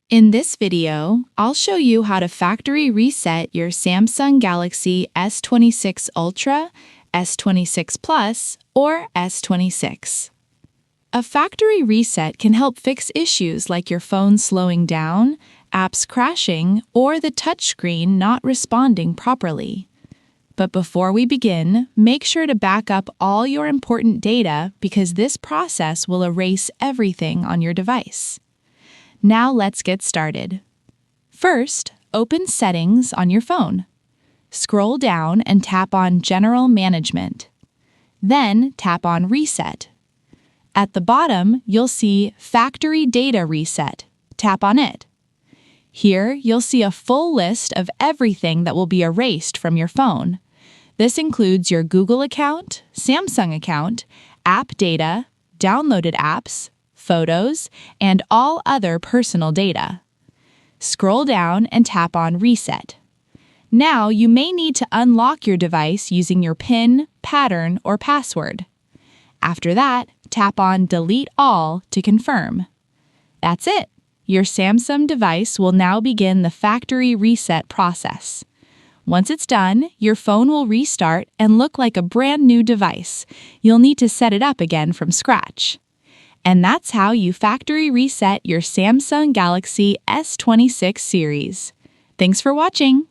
In this video, I'll show you how to factory reset your Samsung Galaxy S26 Ultra, S26 Plus, or S26. A factory reset can help fix issues like your phone slowing down, apps crashing, or the touchscreen not responding properly. But before we begin, make sure to back up all your important data because this process will erase everything on your device. Now let's get started. First, open Settings on your phone. Scroll down and tap on General Management. Then tap on Reset. At the bottom, you'll see Factory Data Reset. Tap on it. Here, you'll see a full list of everything that will be erased from your phone. This includes your Google account, Samsung account, app data, downloaded apps, photos, and all other personal data. Scroll down and tap on Reset. Now you may need to unlock your device using your PIN, pattern, or password. After that, tap on Delete All to confirm. That's it! Your Samsung device will now begin the factory reset process. Once it's done, your phone will restart and look like a brand new device. You'll need to set it up again from scratch. And that's how you factory reset your Samsung Galaxy S26 series. Thanks for watching!